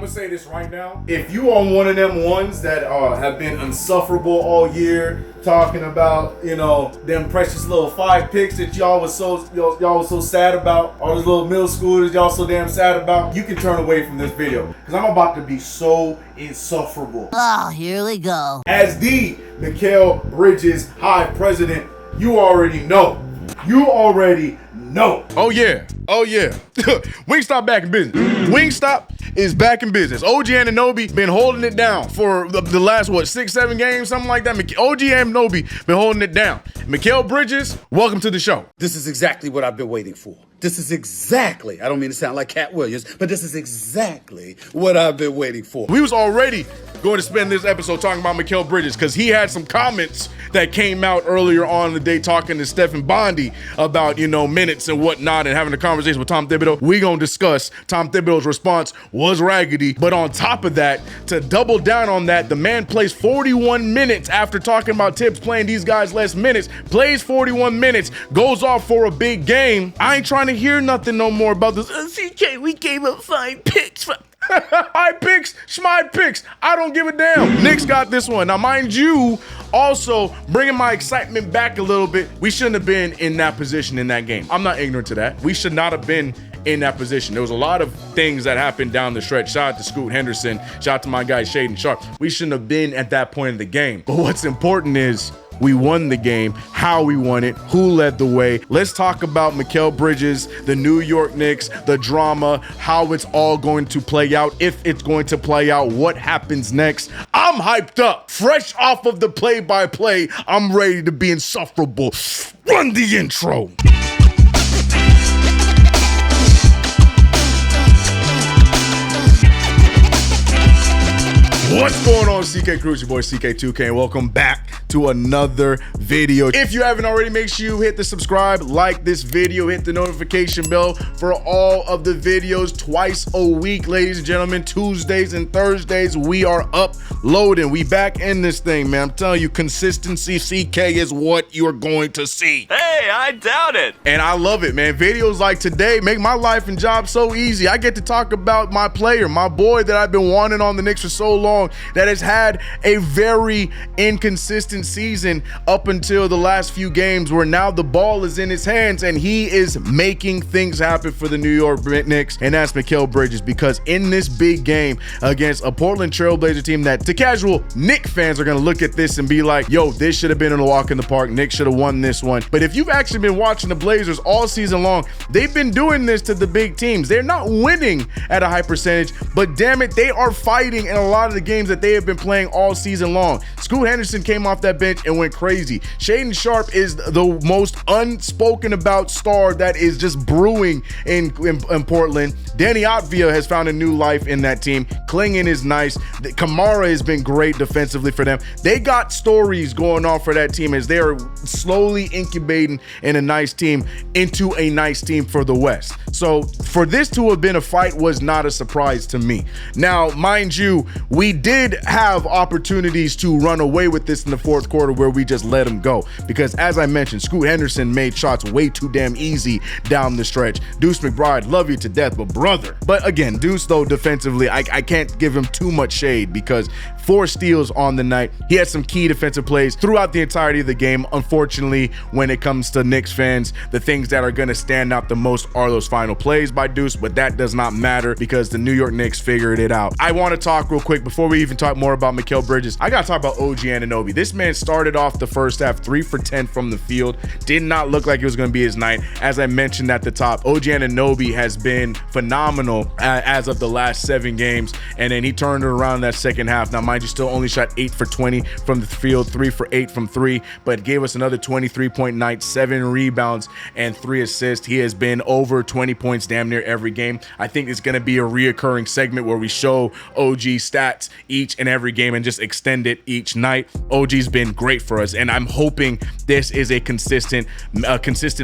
gonna say this right now. If you are one of them ones that have been insufferable all year, talking about, you know, them precious little 5 picks that y'all was so sad about, all those little middle schoolers y'all so damn sad about, you can turn away from this video because I'm about to be so insufferable. Oh, here we go. As the Mikal Bridges High President, you already know. You already know. Oh yeah. Oh yeah. Wingstop back in business. Wingstop is back in business. OG Anunoby been holding it down for the last, 6-7 games, something like that. OG Anunoby been holding it down. Mikal Bridges, welcome to the show. This is exactly what I've been waiting for. This is exactly, I don't mean to sound like Cat Williams, but this is exactly what I've been waiting for. We was already going to spend this episode talking about Mikal Bridges because he had some comments that came out earlier on in the day talking to Stephen Bondi about, you know, minutes and whatnot and having a conversation with Tom Thibodeau. We gonna discuss Tom Thibodeau's response was raggedy, but on top of that, to double down on that, the man plays 41 minutes after talking about Tibbs playing these guys less minutes, plays 41 minutes, goes off for a big game. I ain't trying to hear nothing no more about this. CK, we gave up 5 picks. 5 picks, schmide picks. I don't give a damn. Knicks got this one. Now, mind you, also bringing my excitement back a little bit, we shouldn't have been in that position in that game. I'm not ignorant to that. We should not have been in that position. There was a lot of things that happened down the stretch. Shout out to Scoot Henderson. Shout out to my guy Shaden Sharp. We shouldn't have been at that point in the game. But what's important is we won the game, how we won it, who led the way. Let's talk about Mikal Bridges, the New York Knicks, the drama, how it's all going to play out, if it's going to play out, what happens next. I'm hyped up. Fresh off of the play-by-play, I'm ready to be insufferable. Run the intro. What's going on, CK Crew? It's your boy CK2K, and welcome back to another video. If you haven't already, make sure you hit the subscribe, like this video, hit the notification bell for all of the videos twice a week, ladies and gentlemen. Tuesdays and Thursdays, we are uploading. We back in this thing, man. I'm telling you, consistency, CK, is what you're going to see. Hey, I doubt it. And I love it, man. Videos like today make my life and job so easy. I get to talk about my player, my boy that I've been wanting on the Knicks for so long, that has had a very inconsistent season up until the last few games, where now the ball is in his hands and he is making things happen for the New York Knicks, and that's Mikal Bridges. Because in this big game against a Portland Trailblazer team that the casual Knicks fans are going to look at this and be like, yo, this should have been a walk in the park. Knicks should have won this one. But if you've actually been watching the Blazers all season long, they've been doing this to the big teams. They're not winning at a high percentage, but damn it, they are fighting in a lot of the games that they have been playing all season long. Scoot Henderson came off that bench and went crazy. Shaden Sharp is the most unspoken about star that is just brewing in Portland. Danny Otvia has found a new life in that team. Klingon is nice. Kamara has been great defensively for them. They got stories going on for that team as they are slowly incubating in a nice team into a nice team for the West. So for this to have been a fight was not a surprise to me. Now, mind you, we did have opportunities to run away with this in the fourth quarter where we just let them go. Because as I mentioned, Scoot Henderson made shots way too damn easy down the stretch. Deuce McBride, love you to death, but brother. But again, Deuce, though, defensively, I can't give him too much shade because 4 steals on the night. He had some key defensive plays throughout the entirety of the game. Unfortunately, when it comes to Knicks fans, the things that are going to stand out the most are those final plays by Deuce, but that does not matter because the New York Knicks figured it out. I want to talk real quick before we even talk more about Mikal Bridges. I got to talk about OG Anunoby. This man started off the first half 3 for 10 from the field. Did not look like it was going to be his night. As I mentioned at the top, OG Anunoby has been phenomenal as of the last 7 games, and then he turned it around that second half. Now, mind you, still only shot 8 for 20 from the field, 3 for 8 from 3, but gave us another 23-point night, 7 rebounds and 3 assists. He has been over 20 points damn near every game. I think it's going to be a reoccurring segment where we show OG stats each and every game and just extend it each night. OG's been great for us. And I'm hoping this is a consistent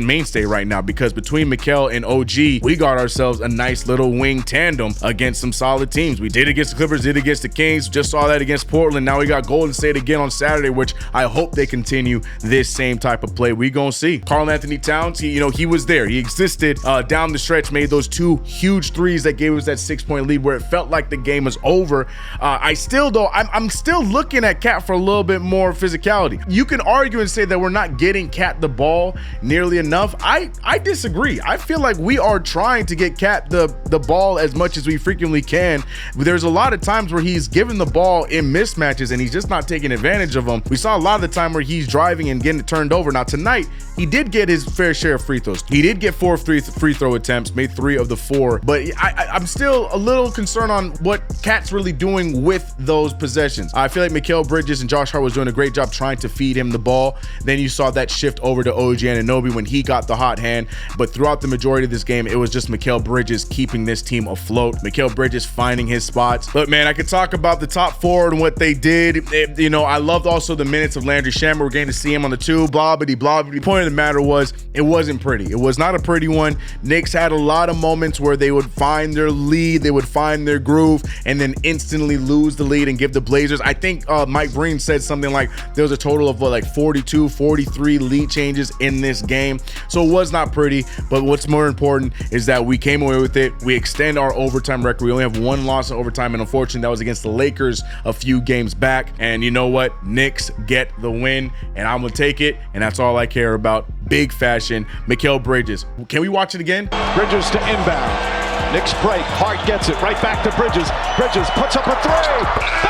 mainstay right now, because between Mikal and OG, we got ourselves a nice little wing tandem against some solid teams. We did it against the Clippers, did it against the Kings, just saw that against Portland. Now we got Golden State again on Saturday, which I hope they continue this same type of play. We gonna see. Karl-Anthony Towns, he was there. He existed down the stretch, made those 2 huge threes that gave us that 6-point lead where it felt like the game was over. I'm still looking at Cat for a little bit more physicality. You can argue and say that we're not getting Cat the ball nearly enough. I disagree. I feel like we are trying to get Cat the ball as much as we frequently can. There's a lot of times where he's given the ball in mismatches and he's just not taking advantage of them. We saw a lot of the time where he's driving and getting it turned over. Now tonight, he did get his fair share of free throws. He did get 4 free throw attempts, made 3 of the 4, but I'm still a little concerned on what Cat's really doing with those possessions. I feel like Mikal Bridges and Josh Hart was doing a great job trying to feed him the ball. Then you saw that shift over to OG Anunoby when he got the hot hand, but throughout the majority of this game, it was just Mikal Bridges keeping this team afloat. Mikal Bridges finding his spots. But man, I could talk about the top 4 and what they did. I loved also the minutes of Landry Shamet. We're getting to see him on the 2, blah, blah, blah. The point of the matter was, it wasn't pretty. It was not a pretty one. Knicks had a lot of moments where they would find their lead, they would find their groove, and then instantly lose the lead and give the Blazers. I think Mike Breen said something like there was a total of 42, 43 lead changes in this game. So it was not pretty, but what's more important is that we came away with it. We extend our overtime record. We only have 1 loss in overtime, and unfortunately that was against the Lakers a few games back. And you know what? Knicks get the win, and I'm gonna take it, and that's all I care about. Big fashion. Mikal Bridges. Can we watch it again? Bridges to inbound. Knicks break. Hart gets it right back to Bridges. Bridges puts up a 3. Bang!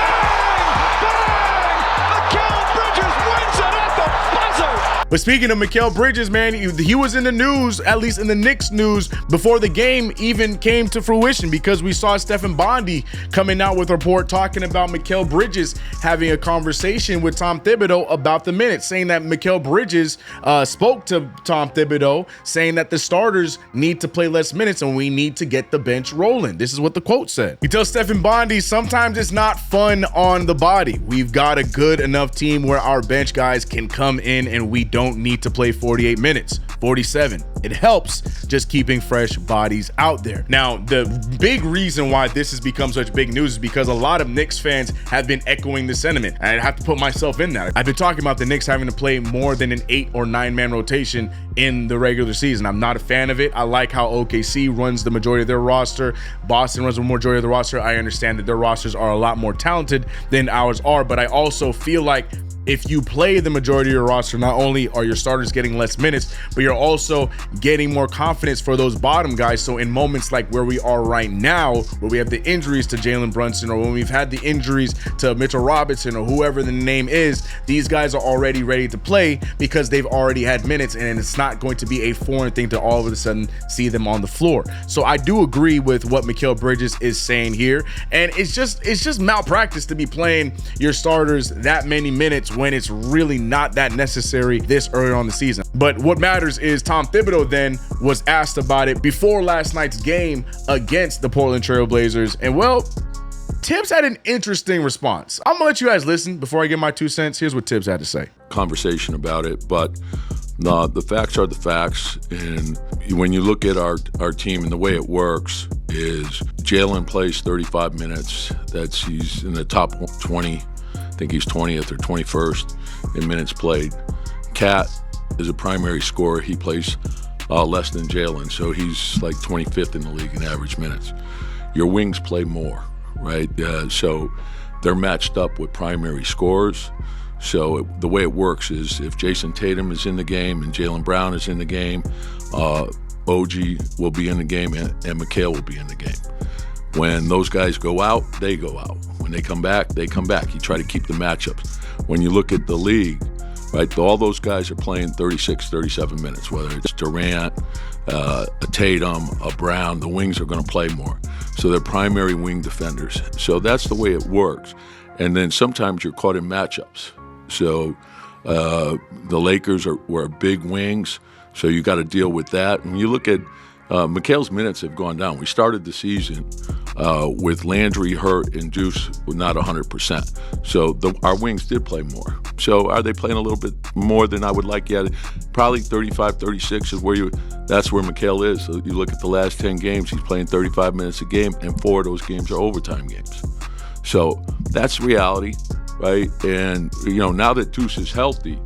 Bang! Mikal Bridges wins it at the buzzer. But speaking of Mikal Bridges, man, he was in the news, at least in the Knicks news, before the game even came to fruition, because we saw Stephen Bondy coming out with a report talking about Mikal Bridges having a conversation with Tom Thibodeau about the minutes, saying that Mikal Bridges spoke to Tom Thibodeau, saying that the starters need to play less minutes and we need to get the bench rolling. This is what the quote said. He tells Stephen Bondy, sometimes it's not fun on the body. We've got a good enough team where our bench guys can come in and we don't need to play 48 minutes, 47. It helps just keeping fresh bodies out there. Now, the big reason why this has become such big news is because a lot of Knicks fans have been echoing the sentiment. And I have to put myself in that. I've been talking about the Knicks having to play more than an 8 or 9 man rotation in the regular season. I'm not a fan of it. I like how OKC runs the majority of their roster. Boston runs the majority of the roster. I understand that their rosters are a lot more talented than ours are, but I also feel like if you play the majority of your roster, not only are your starters getting less minutes, but you're also getting more confidence for those bottom guys. So in moments like where we are right now, where we have the injuries to Jalen Brunson, or when we've had the injuries to Mitchell Robinson or whoever the name is, these guys are already ready to play because they've already had minutes, and it's not going to be a foreign thing to all of a sudden see them on the floor. So I do agree with what Mikal Bridges is saying here, and it's just malpractice to be playing your starters that many minutes when it's really not that necessary this early on the season. But what matters is Tom Thibodeau then was asked about it before last night's game against the Portland Trail Blazers, and well, Tibbs had an interesting response. I'm gonna let you guys listen before I give my 2 cents. Here's what Tibbs had to say. Conversation about it, but the facts are the facts, and when you look at our team and the way it works is Jalen plays 35 minutes. He's in the top 20. I think he's 20th or 21st in minutes played. Cat is a primary scorer. He plays less than Jalen, so he's like 25th in the league in average minutes. Your wings play more, right? So they're matched up with primary scorers. So the way it works is if Jason Tatum is in the game and Jaylen Brown is in the game, OG will be in the game and Mikal will be in the game. When those guys go out, they go out. When they come back, they come back. You try to keep the matchups. When you look at the league, right, all those guys are playing 36, 37 minutes, whether it's Durant, a Tatum, a Brown, the wings are going to play more. So they're primary wing defenders. So that's the way it works. And then sometimes you're caught in matchups. So the Lakers were big wings, so you got to deal with that. And you look at Mikal's minutes have gone down. We started the season with Landry hurt and Deuce not 100%. So our wings did play more. So are they playing a little bit more than I would like? Yeah, probably 35, 36 is that's where Mikal is. So you look at the last 10 games, he's playing 35 minutes a game, and 4 of those games are overtime games. So that's reality, right? And, now that Deuce is healthy,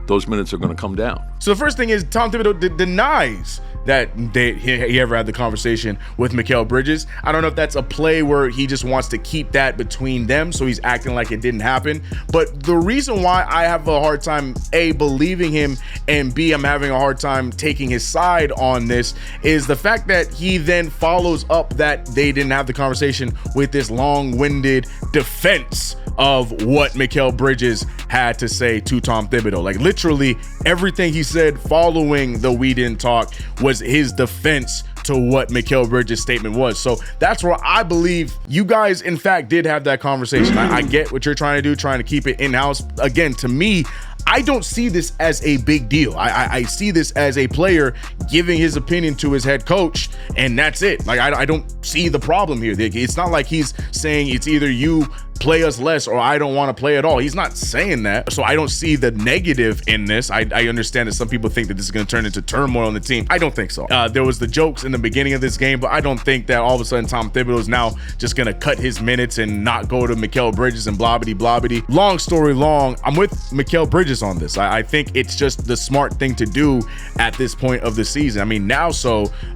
those minutes are going to come down. So the first thing is Tom Thibodeau denies that he ever had the conversation with Mikal Bridges. I don't know if that's a play where he just wants to keep that between them, so he's acting like it didn't happen. But the reason why I have a hard time, A, believing him, and B, I'm having a hard time taking his side on this is the fact that he then follows up that they didn't have the conversation with this long-winded defense of what Mikal Bridges had to say to Tom Thibodeau. Like literally everything he said following the we didn't talk was his defense to what Mikal Bridges' statement was. So that's where I believe you guys in fact did have that conversation. I get what you're trying to do, trying to keep it in-house. Again, to me, I don't see this as a big deal. I see this as a player giving his opinion to his head coach, and that's it. Like I don't see the problem here. It's not like he's saying it's either you play us less or I don't want to play at all. He's not saying that. So I don't see the negative in this. I understand that some people think that this is going to turn into turmoil on the team. I don't think so. There was the jokes in the beginning of this game, but I don't think that all of a sudden Tom Thibodeau is now just going to cut his minutes and not go to Mikal Bridges and blobbity. Long story long, I'm with Mikal Bridges on this. I think it's just the smart thing to do at this point of the season. I mean, now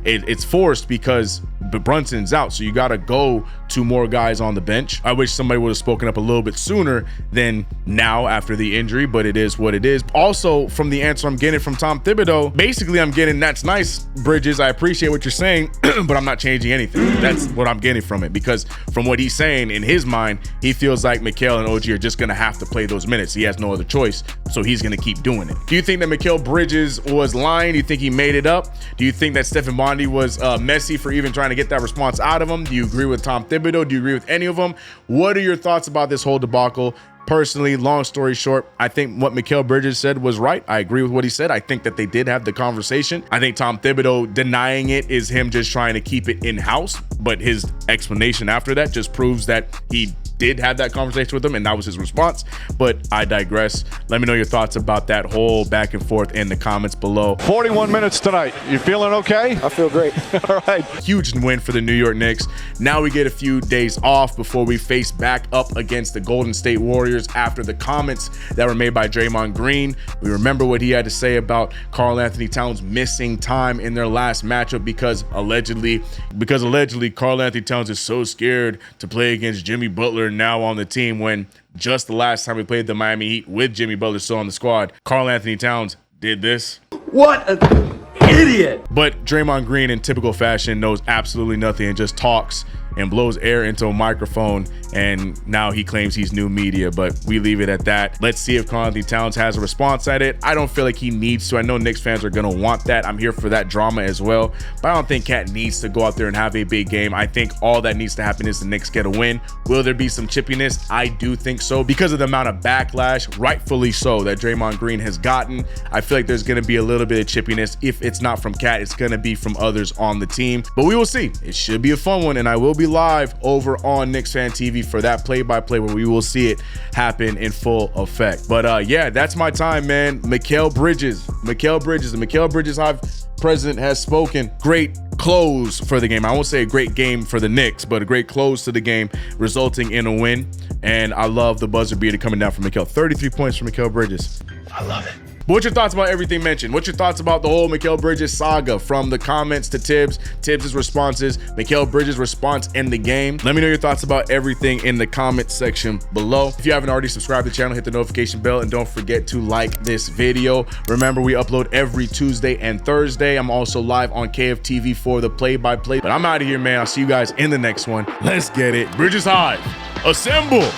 it's forced because Brunson's out, so you got to go to more guys on the bench. I wish somebody would have spoken up a little bit sooner than now after the injury, but it is what it is. Also, from the answer I'm getting from Tom Thibodeau, basically I'm getting, that's nice, Bridges, I appreciate what you're saying, but I'm not changing anything. That's what I'm getting from it, because from what he's saying, in his mind, he feels like Mikal and OG are just going to have to play those minutes. He has no other choice, so he's going to keep doing it. Do you think that Mikal Bridges was lying? Do you think he made it up? Do you think that Stephen Bondy was messy for even trying to get that response out of him? Do you agree with Tom Thibodeau? Do you agree with any of them? What are your thoughts about this whole debacle? Personally, long story short, I think what Mikal Bridges said was right. I agree with what he said. I think that they did have the conversation. I think Tom Thibodeau denying it is him just trying to keep it in-house, but his explanation after that just proves that he did have that conversation with him and that was his response. But I digress. Let me know your thoughts about that whole back and forth in the comments below. 41 minutes tonight. You feeling okay? I feel great. All right. Huge win for the New York Knicks. Now we get a few days off before we face back up against the Golden State Warriors after the comments that were made by Draymond Green. We remember what he had to say about Karl Anthony Towns missing time in their last matchup because allegedly Karl Anthony Towns is so scared to play against Jimmy Butler now on the team, when just the last time we played the Miami Heat with Jimmy Butler still on the squad, Karl Anthony Towns did this. What an idiot! But Draymond Green, in typical fashion, knows absolutely nothing and just talks and blows air into a microphone, and now he claims he's new media, but we leave it at that. Let's see if Karl Anthony Towns has a response at it. I don't feel like he needs to. I know Knicks fans are gonna want that. I'm here for that drama as well, but I don't think Cat needs to go out there and have a big game. I think all that needs to happen is the Knicks get a win. Will there be some chippiness? I do think so, because of the amount of backlash, rightfully so, that Draymond Green has gotten. I feel like there's gonna be a little bit of chippiness. If it's not from Cat, it's gonna be from others on the team, but we will see. It should be a fun one, and I will be live over on Knicks Fan TV for that play-by-play where we will see it happen in full effect. But yeah, that's my time, man. Mikal Bridges, the Mikal Bridges Hive president has spoken. Great close for the game. I won't say a great game for the Knicks, but a great close to the game, resulting in a win. And I love the buzzer beater coming down from Mikal. 33 points from Mikal Bridges. I love it. But what's your thoughts about everything mentioned? What's your thoughts about the whole Mikal Bridges saga, from the comments to Tibbs' responses, Mikal Bridges' response in the game? Let me know your thoughts about everything in the comment section below. If you haven't already subscribed to the channel, hit the notification bell, and don't forget to like this video. Remember, we upload every Tuesday and Thursday. I'm also live on KFTV for the play-by-play. But I'm out of here, man. I'll see you guys in the next one. Let's get it. Bridges Hive, assemble!